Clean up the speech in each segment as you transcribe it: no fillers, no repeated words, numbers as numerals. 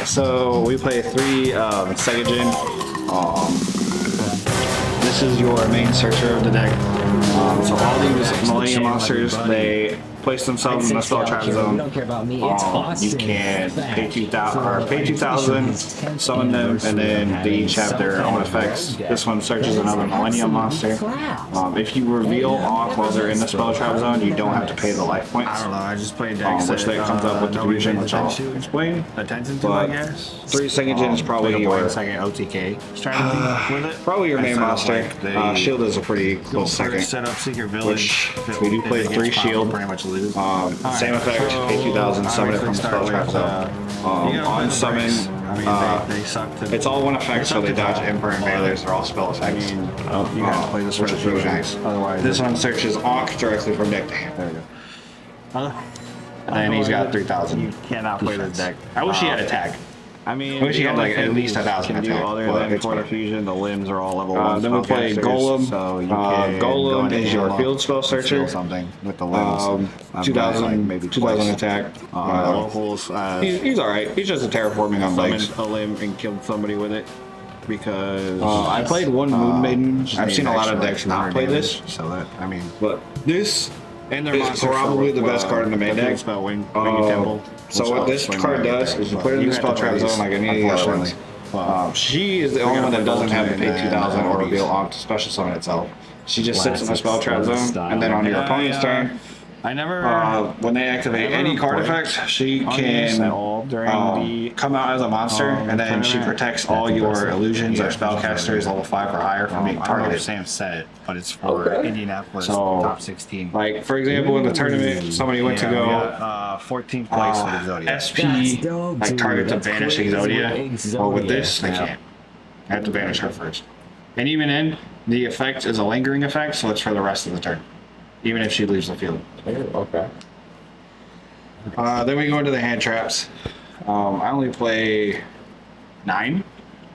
so we play 3 second gen. This is your main searcher of the deck. So all these Millennium monsters, they place themselves in the spell trap zone. You can pay 2,000, summon them, and then they each have their own effects. This one searches another Millennium monster. If you reveal Ankh while they're in the spell trap zone, you don't have to pay the life points. I don't know, I just played decks which that comes up with the fusion, which I'll explain. Attention to, I But guess. 3 second gen is probably your second OTK strategy with it. probably your main monster. Like Shield is a pretty close second. Set up Secret Village. Which we do play 3 shield. Pretty much lose. Same effect, pay 2,000, summon it from the spell trap zone. On summon, it's all one effect, so they dodge Emperor and Veilers. They're all spell effects. You gotta play this which is really nice. Otherwise, this one searches Ankh directly from deck to hand. There you go. And he's got 3,000. You cannot play this deck. I wish he had attack. I mean, I wish he had like at least 1,000 attack. Other than for fusion, the limbs are all level 1. Then we play Golem. So you can Golem is your field spell searcher. Something with the limbs. 2,000, maybe 2,000 attack. Locals. He's alright. He's just a terraforming on legs. Summoned a limb and killed somebody with it because I played one Moon Maiden. I've seen a lot of decks not play this. So that But this and their is probably the best card in the main deck. Spell Wing Temple. So what this card does is you put it in the spell trap zone like any of the other ones. She is the only one that doesn't have to pay 2,000 or reveal Ankh to special summon itself. She just sits in the spell trap zone, and then on your opponent's turn, I never. When they activate any card effect, she can come out as a monster, and then she protects all your illusions or spellcasters level 5 or higher from being targeted. Sam said it, but it's for Indianapolis top 16. Like for example, in the tournament, somebody went to go 14th place for the Zodiac. SP, like target to banish Exodia. Well, with this, they can't. I have to banish her first. And even then, the effect is a lingering effect, so it's for the rest of the turn, even if she leaves the field. Okay. Then we go into the hand traps. I only play 9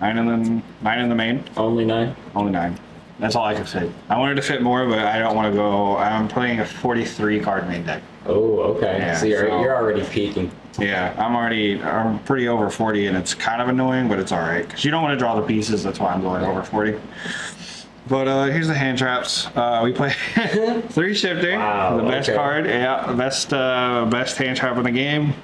in the main. Only 9? Only 9. That's all I can fit. I wanted to fit more, but I don't want to go. I'm playing a 43 card main deck. Oh, okay. Yeah, so you're already peaking. Yeah, I'm pretty over 40, and it's kind of annoying, but it's all right because you don't want to draw the pieces. That's why I'm going over 40. But here's the hand traps. We play 3 Shifter, the best card. Yeah, the best hand trap in the game.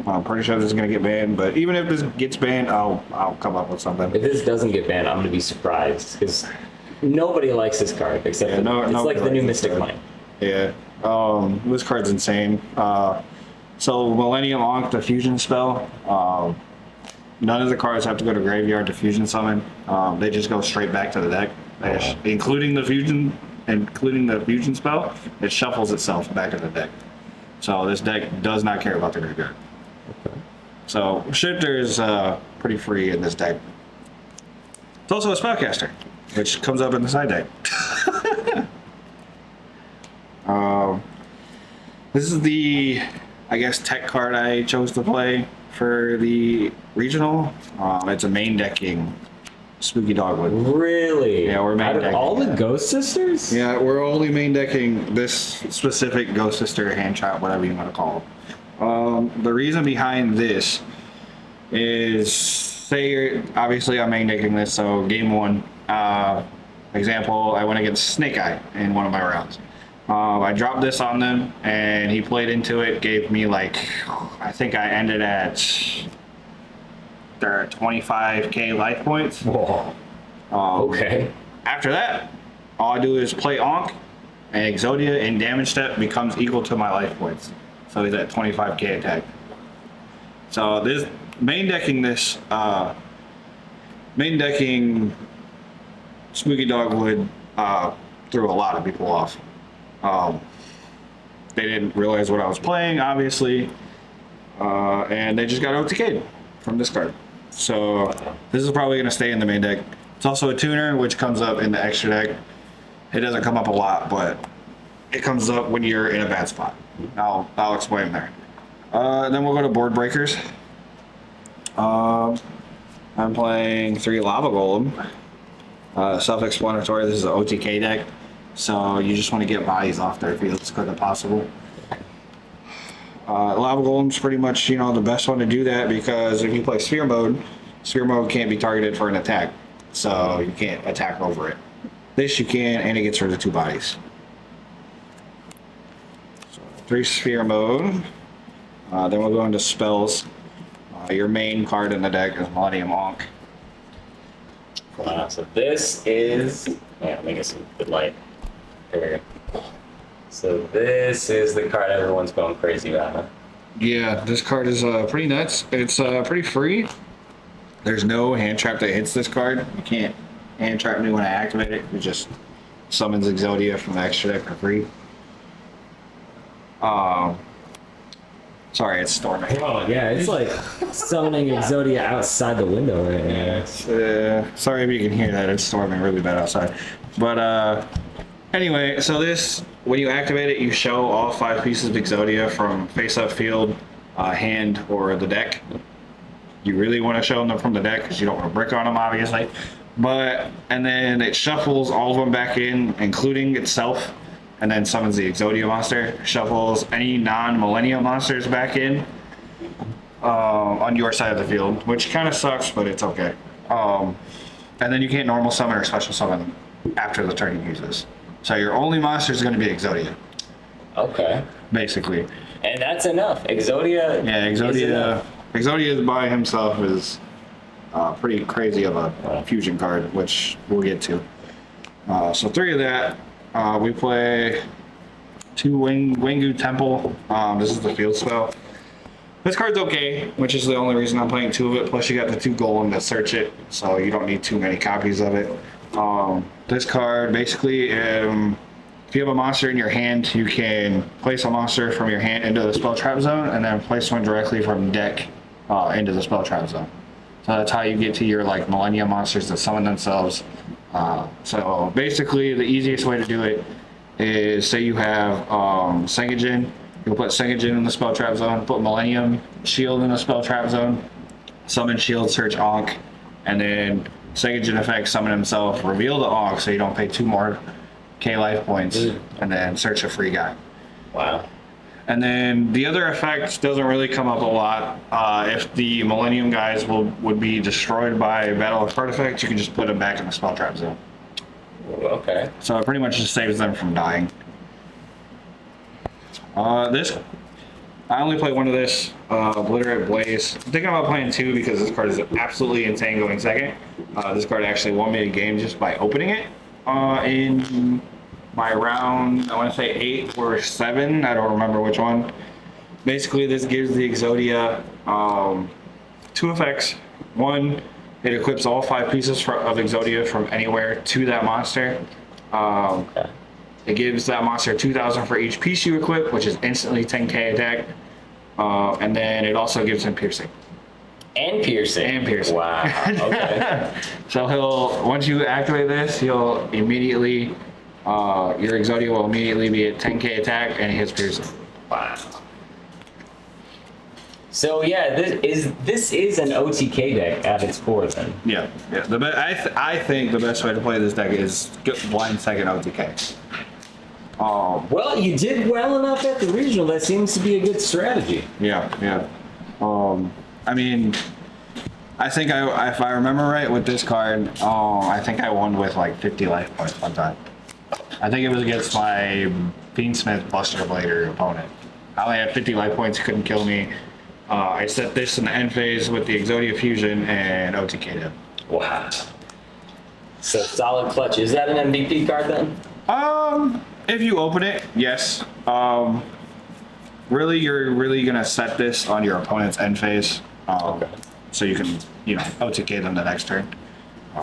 I'm pretty sure this is gonna get banned, but even if this gets banned, I'll come up with something. If this doesn't get banned, I'm gonna be surprised because nobody likes this card except it's like the new Mystic Mine. Yeah. This card's insane. So Millennium Ankh, the fusion spell. None of the cards have to go to graveyard to fusion summon. They just go straight back to the deck. Including the fusion spell, it shuffles itself back to the deck. So this deck does not care about the graveyard. Okay. So Shifter is pretty free in this deck. It's also a spellcaster, which comes up in the side deck. This is the, I guess, tech card I chose to play for the regional. It's a main decking Spooky Dogwood. Really? Yeah, we're main decking. All the Ghost Sisters? Yeah, we're only main decking this specific Ghost Sister hand trap, whatever you want to call it. The reason behind this is, say, obviously I'm main decking this, so game 1, example, I went against Snake Eye in one of my rounds. I dropped this on them, and he played into it, gave me like, I think I ended at their 25k life points. Whoa. Okay. After that, all I do is play Ankh, and Exodia in damage step becomes equal to my life points. So he's at 25k attack. So this main decking Spooky Dogwood threw a lot of people off. They didn't realize what I was playing, obviously, and they just got OTK'd from this card. So this is probably going to stay in the main deck. It's also a tuner, which comes up in the extra deck. It doesn't come up a lot, but it comes up when you're in a bad spot. I'll explain there. Then we'll go to board breakers. I'm playing 3 Lava Golem. Self-explanatory, this is an OTK deck. So you just want to get bodies off their field as quick as possible. Lava Golem's pretty much, you know, the best one to do that because if you play Sphere Mode can't be targeted for an attack. So you can't attack over it. This you can, and it gets rid of 2 bodies. So 3 Sphere Mode. Then we'll go into spells. Your main card in the deck is Millennium Ankh. So this is, yeah, let me get some good light. There we go. So this is the card everyone's going crazy about, huh? Yeah, this card is pretty nuts. It's pretty free. There's no hand trap that hits this card. You can't hand trap me when I activate it. It just summons Exodia from the extra deck for free. Sorry, it's storming. Oh, yeah, it's like summoning Exodia outside the window right now. Sorry if you can hear that. It's storming really bad outside. But anyway, so this, when you activate it, you show all 5 pieces of Exodia from face-up field, hand, or the deck. You really want to show them from the deck because you don't want to brick on them, obviously. And then it shuffles all of them back in, including itself, and then summons the Exodia monster, shuffles any non-Millennium monsters back in on your side of the field, which kind of sucks, but it's okay. And then you can't normal summon or special summon after the turn you use this. So your only monster is going to be Exodia. Okay. Basically. And that's enough. Exodia. Yeah, Exodia by himself is pretty crazy of a fusion card, which we'll get to. So 3 of that. We play 2 Wengu Temple. This is the field spell. This card's okay, which is the only reason I'm playing 2 of it. Plus you got the 2 Golem that search it, so you don't need too many copies of it. This card, basically, if you have a monster in your hand, you can place a monster from your hand into the spell trap zone, and then place one directly from deck into the spell trap zone. So that's how you get to your like Millennium monsters that summon themselves. So basically, the easiest way to do it is, say you have Sengajin, you'll put Sengajin in the spell trap zone, put Millennium Shield in the spell trap zone, summon Shield, search Ankh, and then Sengajin effect, summon himself, reveal the Ankh so you don't pay 2 more K life points, and then search a free guy. Wow. And then the other effect doesn't really come up a lot. If the Millennium guys would be destroyed by Battle of Artifacts, you can just put them back in the spell trap zone. Okay. So it pretty much just saves them from dying. I only play 1 of this, Obliterate Blaze. I'm thinking about playing 2 because this card is absolutely insane going second. This card actually won me a game just by opening it in my round, I want to say 8 or 7, I don't remember which one. Basically, this gives the Exodia 2 effects. 1, it equips all 5 pieces of Exodia from anywhere to that monster. Okay. It gives that monster 2,000 for each piece you equip, which is instantly 10k attack. And then it also gives him piercing. And piercing. Wow. Okay. So once you activate this, he'll immediately, your Exodia will immediately be at 10k attack, and he hits piercing. Wow. So yeah, this is an OTK deck at its core then. Yeah. I think the best way to play this deck is get blind second OTK. Well, you did well enough at the regional. That seems to be a good strategy. Yeah. I mean, I think if I remember right with this card, I think I won with like 50 life points one time. I think it was against my Fiendsmith Buster Blader opponent. I only had 50 life points, couldn't kill me. I set this in the end phase with the Exodia Fusion and OTK'd him. Wow. So solid clutch. Is that an MVP card then? If you open it, yes. Really, you're really gonna set this on your opponent's end phase. Okay. So you can, OTK them the next turn.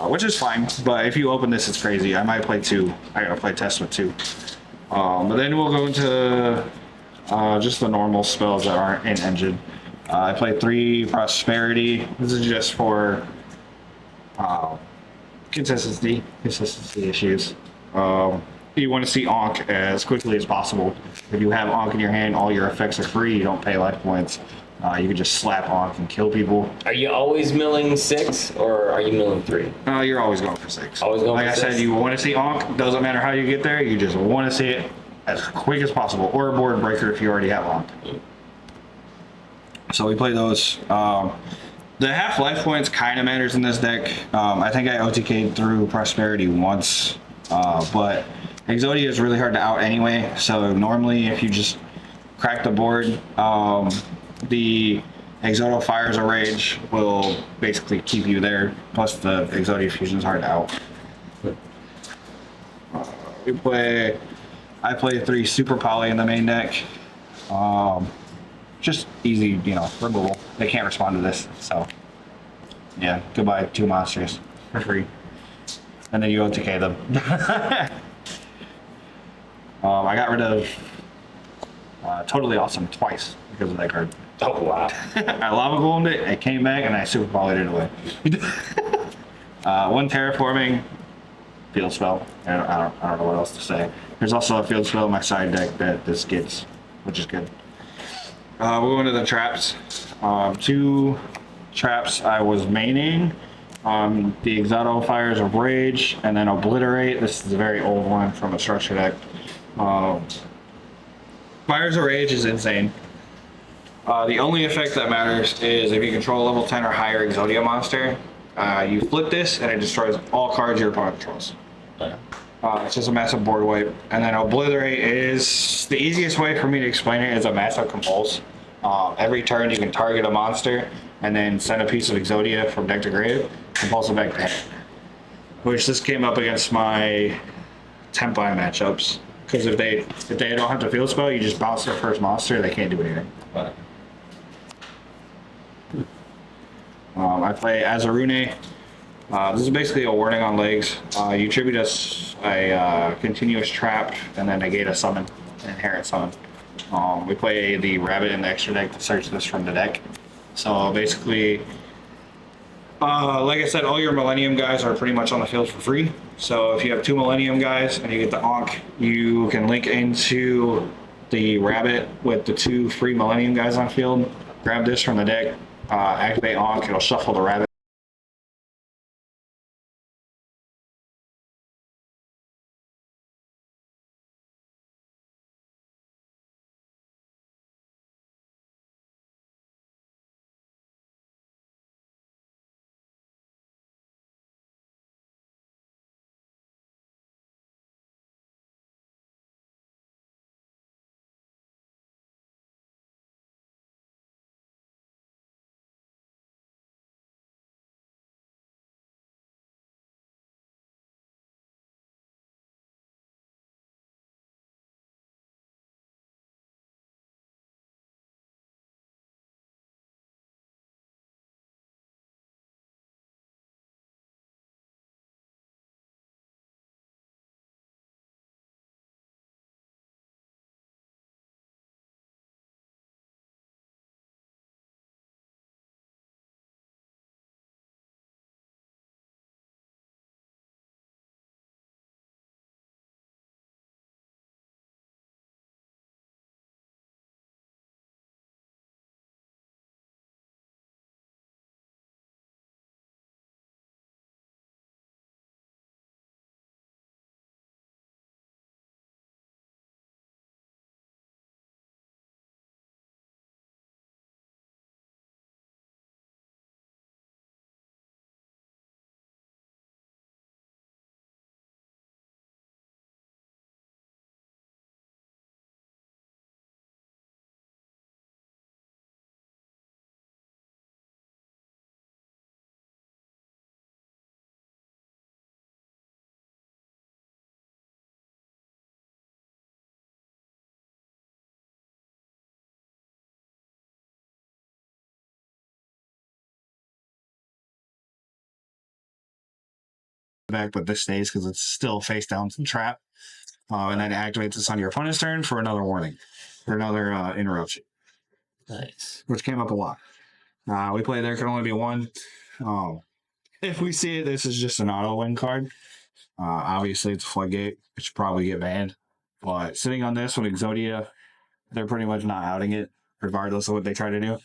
Which is fine, but if you open this, it's crazy. I might play 2. I gotta play test with 2. But then we'll go into just the normal spells that aren't in engine. I play 3 Prosperity. This is just for consistency issues. You want to see Ankh as quickly as possible. If you have Ankh in your hand, all your effects are free. You don't pay life points. You can just slap Ankh and kill people. Are you always milling 6 or are you milling 3? You're always going for 6. Always going like for I 6? said, you want to see Ankh. Doesn't matter how you get there. You just want to see it as quick as possible. Or a board breaker if you already have Ankh. So we play those. The half life points kind of matters in this deck. I think I OTK'd through Prosperity once, but Exodia is really hard to out anyway. So normally, if you just crack the board, the Exodo Fires a Rage will basically keep you there. Plus, the Exodia Fusion is hard to out. I play 3 Super Poly in the main deck. Just easy, removal. They can't respond to this, so yeah, goodbye 2 monsters for free. And then you OTK them. I got rid of Totally Awesome twice because of that card. Oh, wow. I Lava Golemed it, it came back, and I Super Poly'd it away. 1 Terraforming, Field Spell. I don't know what else to say. There's also a Field Spell in my side deck that this gets, which is good. We'll go into the traps. 2 traps I was maining. The Exodo Fires of Rage, and then Obliterate. This is a very old one from a structure deck. Fires of Rage is insane. The only effect that matters is if you control a level 10 or higher Exodia monster, you flip this and it destroys all cards your opponent controls. It's just a massive board wipe. And then Obliterate is the easiest way for me to explain it is a massive compulse. Every turn you can target a monster and then send a piece of Exodia from deck to grave, compulse it back to hand. Which this came up against my Tempi matchups. Because if they don't have to field spell, you just bounce their first monster, they can't do anything. I play Azarune. This is basically a warning on legs. You tribute us a continuous trap and then negate a summon, an inherent summon. We play the rabbit in the extra deck to search this from the deck. So basically, like I said, all your Millennium guys are pretty much on the field for free. So if you have 2 Millennium guys and you get the Ankh, you can link into the rabbit with the 2 free Millennium guys on field. Grab this from the deck, activate Ankh, it'll shuffle the rabbit. Back, but this stays because it's still face down to the trap. And then activates this on your opponent's turn for another warning, for another interruption. Nice. Which came up a lot. We play there can only be 1. If we see it, this is just an auto win card. Obviously, it's a floodgate. It should probably get banned. But sitting on this with Exodia, they're pretty much not outing it, regardless of what they try to do.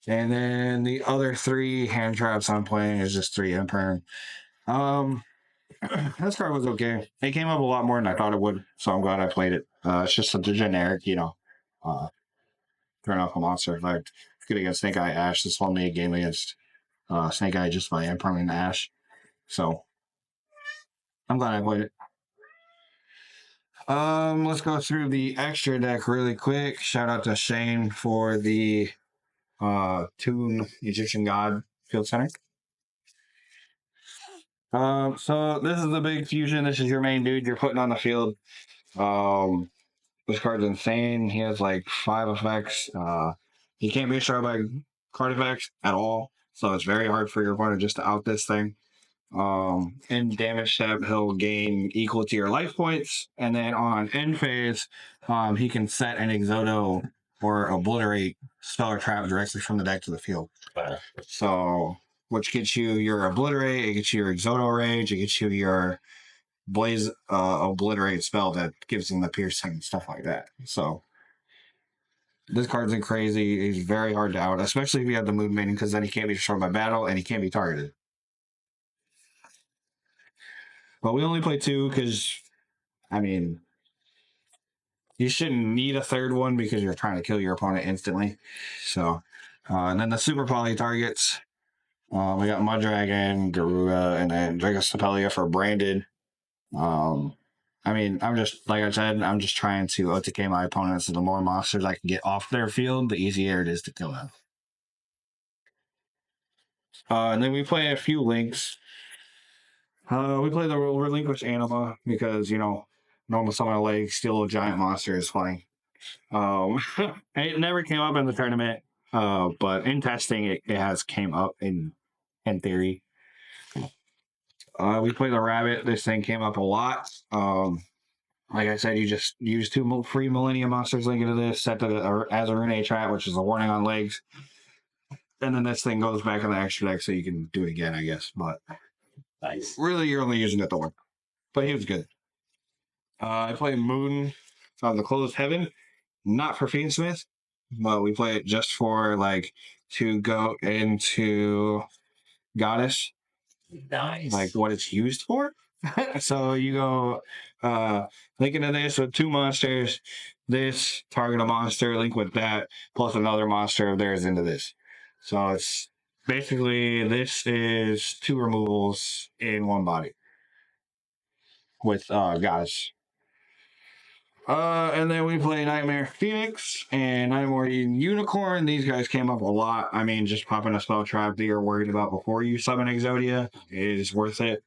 And then the other 3 hand traps I'm playing is just 3 Imperm. This card was okay. It came up a lot more than I thought it would, so I'm glad I played it. It's just such a generic, turn off a monster effect. Good against Snake Eye Ash. This one made game against Snake Eye just by impermanent Ash. So I'm glad I played it. Let's go through the extra deck really quick. Shout out to Shane for the Toon Egyptian God Field Center. So this is the big fusion. This is your main dude you're putting on the field. This card's insane. He has like 5 effects. He can't be destroyed by card effects at all. So it's very hard for your opponent just to out this thing. In damage step, he'll gain equal to your life points. And then on end phase, he can set an Exodo or obliterate spell or trap directly from the deck to the field. So, which gets you your obliterate, it gets you your Exodo rage, it gets you your Blaze obliterate spell that gives him the piercing and stuff like that. So this card's crazy. He's very hard to out, especially if you have the Moon Maiden, because then he can't be destroyed by battle and he can't be targeted. But we only play 2 because, I mean, you shouldn't need a 3rd one because you're trying to kill your opponent instantly. So, and then the super poly targets. We got Mudragon, Garura, and then Dragostapelia for branded. I mean, I'm just, like I said, I'm just trying to OTK my opponents. So the more monsters I can get off their field, the easier it is to kill them. And then we play a few links. We play the Relinquish Anima because, you know, normal summon a leg, steal a giant monster is funny. It never came up in the tournament, but in testing, it has came up in theory. We play the Rabbit. This thing came up a lot. Like I said, you just use 2 free Millennium Monsters linked into this, set to as a Rune Trap, which is a warning on legs. And then this thing goes back in the extra deck so you can do it again, I guess. But Nice. Really, you're only using it to win. But he was good. I play Moon on the Closed Heaven, not for Fiendsmith, but we play it just for, like, to go into Goddess. Nice. Like, what it's used for. So you go link into this with 2 monsters, this, target a monster, link with that, plus another monster of theirs into this. So it's basically, this is 2 removals in 1 body with Goddess. And then we play Nightmare Phoenix and Nightmare Unicorn. These guys came up a lot. I mean, just popping a spell trap that you're worried about before you summon Exodia is worth it.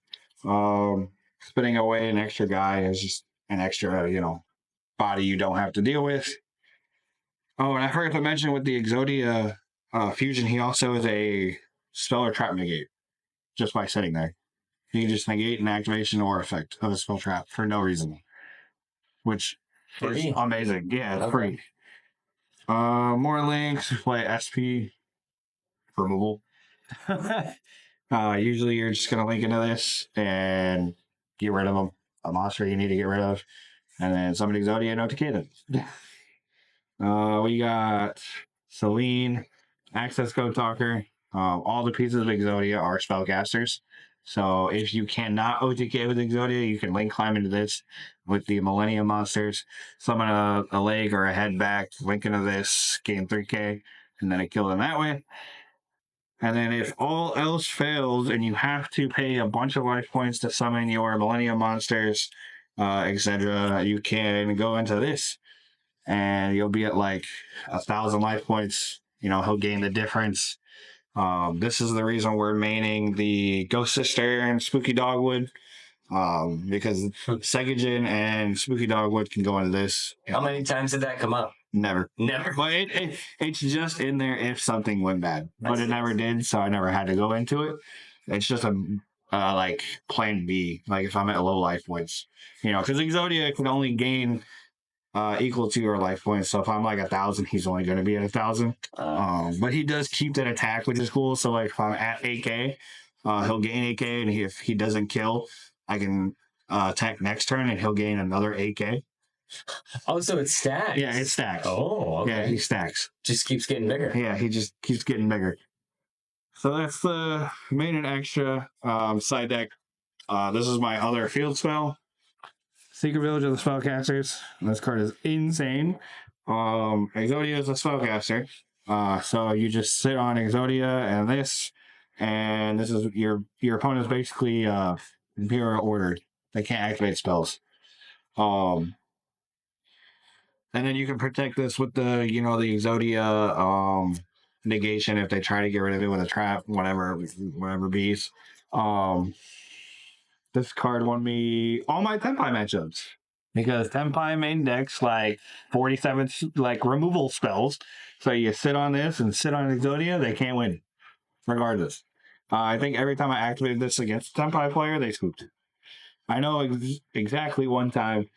Spinning away an extra guy is just an extra, you know, body you don't have to deal with. Oh, and I forgot to mention with the Exodia fusion, he also is a spell or trap negate just by sitting there. You can just negate an activation or effect of a spell trap for no reason, which is amazing. Yeah, it's free. More links. Play SP removal. Usually you're just gonna link into this and get rid of them. A monster you need to get rid of, and then summon Exodia and OTK them. We got Celine, Access Code Talker. All the pieces of Exodia are spellcasters. So if you cannot OTK with Exodia, you can link climb into this with the Millennium Monsters, summon a leg or a head back, link into this, gain 3k, and then I kill them that way. And then if all else fails and you have to pay a bunch of life points to summon your Millennium Monsters, etc., you can go into this and you'll be at like 1,000 life points. You know, he'll gain the difference. This is the reason we're maining the Ghost Sister and Spooky Dogwood, because Segajin and Spooky Dogwood can go into this. How many times did that come up? Never. But It's just in there if something went bad, but it never did, so I never had to go into it. It's just a like plan B, like if I'm at low life points, you know, because Exodia can only gain equal to your life points. So if I'm like 1,000, he's only going to be at 1,000. But he does keep that attack, which is cool. So like if I'm at 8k, he'll gain 8k, and if he doesn't kill, I can attack next turn, and he'll gain another 8k. Oh, so it stacks. Yeah, it stacks. Oh, okay. Yeah, he stacks. Just keeps getting bigger. Yeah, he just keeps getting bigger. So that's the main and extra side deck. This is my other field spell. Secret Village of the Spellcasters. This card is insane. Exodia is a spellcaster. So you just sit on Exodia and this is your opponent's basically Imperial ordered. They can't activate spells. Um, and then you can protect this with the the Exodia negation if they try to get rid of it with a trap, whatever beast. Um, this card won me all my Tenpai matchups. Because Tenpai main decks like 47 like removal spells. So you sit on this and sit on Exodia, they can't win. Regardless. I think every time I activated this against a Tenpai player, they scooped. I know exactly one time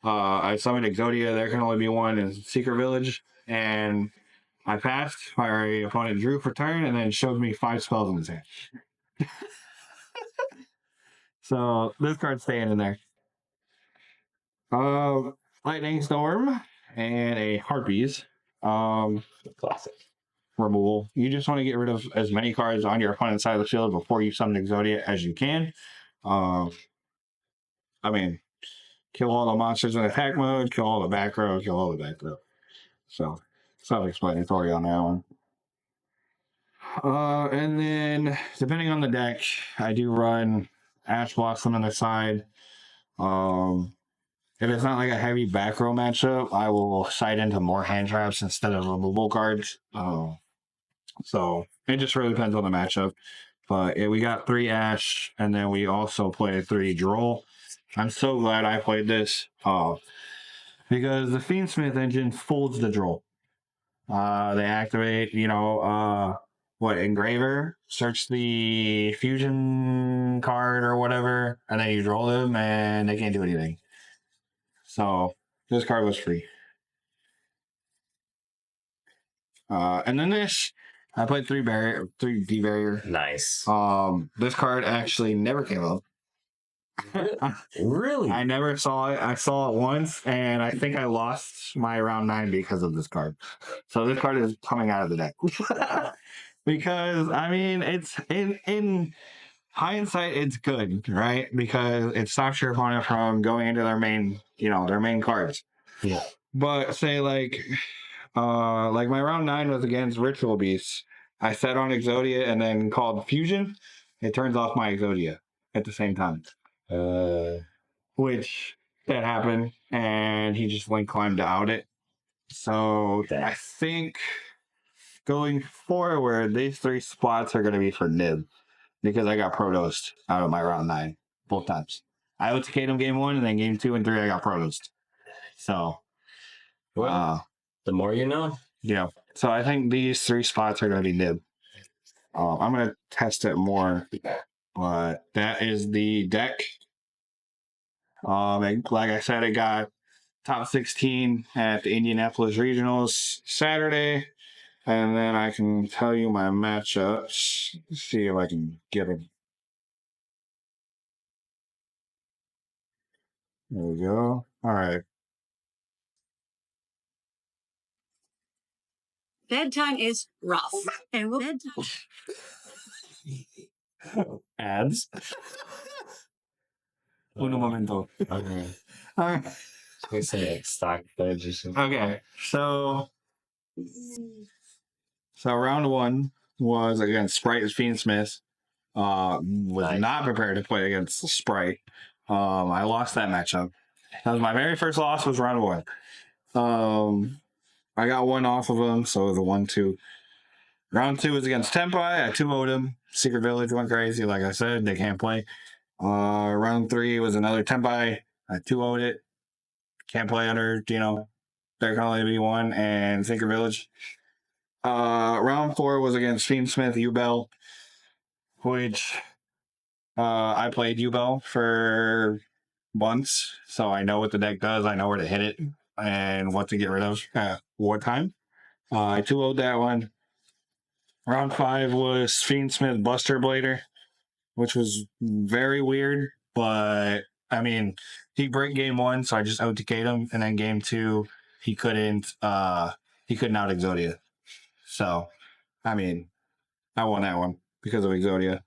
I summoned Exodia, there can only be one in Secret Village, and I passed, my opponent drew for turn, and then showed me 5 spells in his hand. So this card's staying in there. Lightning Storm and a Harpies. Classic. Removal. You just want to get rid of as many cards on your opponent's side of the field before you summon Exodia as you can. I mean, kill all the monsters in attack mode, kill all the back row, kill all the back row. So, self-explanatory on that one. And then, depending on the deck, I do run Ash Blossom on the side. If it's not like a heavy back row matchup, I will side into more hand traps instead of removal cards. So it just really depends on the matchup. But we got 3 Ash, and then we also played 3 Droll. I'm so glad I played this because the Fiendsmith engine folds the Droll. They activate, Engraver, search the fusion card or whatever, and then you draw them, and they can't do anything. So this card was free. And then this, I played 3 D barrier. Nice. This card actually never came up. Really? I never saw it. I saw it once, and I think I lost my round 9 because of this card. So this card is coming out of the deck. Because I mean, it's in hindsight, it's good, right? Because it stops your opponent from going into their main cards. Yeah. But say like my round 9 was against Ritual Beasts. I set on Exodia and then called Fusion. It turns off my Exodia at the same time. Which that happened, and he just went climbed to out it. So I think going forward, these 3 spots are going to be for Nib because I got Protossed out of my round 9 both times. I OTK'd him game 1, and then game 2 and 3 I got Protossed. So, well, the more you know. Yeah. So I think these 3 spots are going to be Nib. I'm going to test it more, but that is the deck. Like I said, it got top 16 at the Indianapolis Regionals Saturday. And then I can tell you my matchups. See if I can get them. There we go. All right. Bedtime is rough. And we'll bedtime. Ads. Uno momento. Okay. All right. We say like stock pledge or something. Okay. So round 1 was against Sprite as Fiendsmith. Was not prepared to play against Sprite. I lost that matchup. That was my very first loss. Was round 1. I got 1 off of him, so it was a 1-2. Round 2 was against Tenpai. I 2-0'd him. Secret Village went crazy. Like I said, they can't play. Round 3 was another Tenpai. I 2-0'd it. Can't play under, there can only be 1, and Secret Village. Round 4 was against Fiendsmith Ubel, which I played Ubel for months, so I know what the deck does. I know where to hit it and what to get rid of at what time. I 2-0'd that one. Round 5 was Fiendsmith Buster Blader, which was very weird, but I mean, he break game 1, so I just OTK'd him, and then game 2, he couldn't out Exodia. So, I mean, I won that one because of Exodia.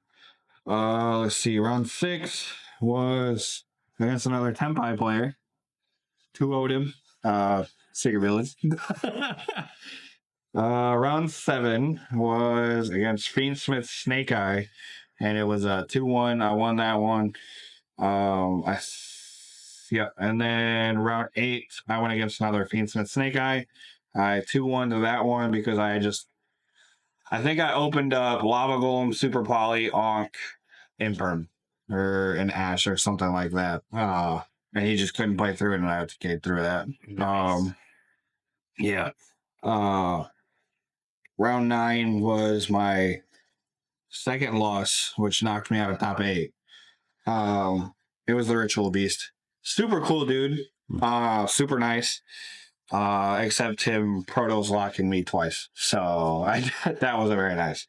Let's see, round 6 was against another Tenpai player. 2-0'd him. Secret Village. Round 7 was against Fiendsmith Snake Eye, and it was a 2-1. I won that one. Yeah, and then round 8, I went against another Fiendsmith Snake Eye. I 2-1 to that one because I think I opened up Lava Golem, Super Poly, Onk, Imperm, or an Ash or something like that. And he just couldn't play through it, and I had to get through that. Nice. Yeah. Round 9 was my second loss, which knocked me out of top 8. It was the Ritual Beast. Super cool dude. Super nice. Except him protos locking me twice. So that wasn't very nice.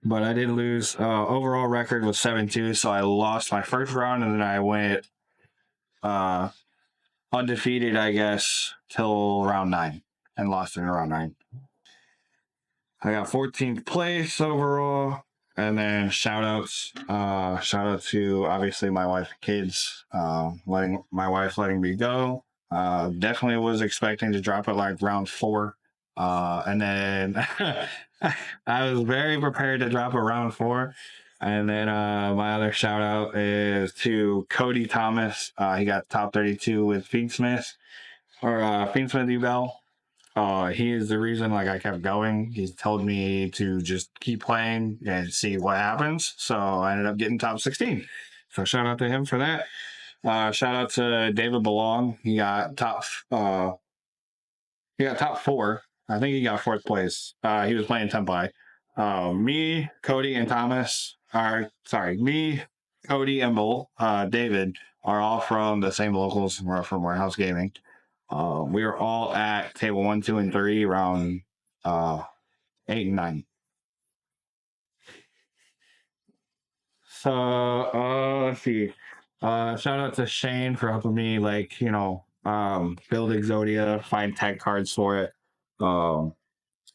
But I did lose. Overall record was 7-2, so I lost my first round, and then I went undefeated, I guess, till round 9, and lost in round 9. I got 14th place overall, and then shout out to obviously my wife and kids, letting me go. Definitely was expecting to drop it like round 4. And then I was very prepared to drop a round 4. And then my other shout out is to Cody Thomas. He got top 32 with Fiendsmith Ebel. He is the reason like I kept going. He told me to just keep playing and see what happens. So I ended up getting top 16. So shout out to him for that. Shout out to David Belong. He got top 4. I think he got 4th place. He was playing Tempai. Me, Cody, and David are all from the same locals. We're from Warehouse Gaming. We were all at table 1, 2, and 3, round 8 and 9. So let's see. Shout out to Shane for helping me, build Exodia, find tag cards for it.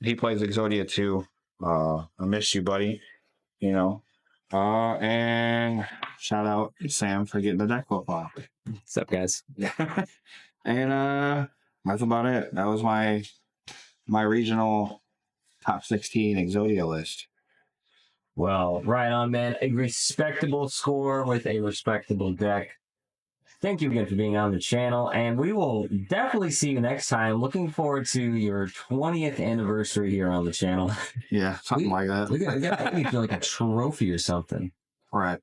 He plays Exodia too. I miss you, buddy. And shout out Sam for getting the deck quote file. What's up, guys? And that's about it. That was my regional top 16 Exodia list. Well, right on, man. A respectable score with a respectable deck. Thank you again for being on the channel, and we will definitely see you next time. Looking forward to your 20th anniversary here on the channel. Yeah, something like that. We got like a trophy or something. Right.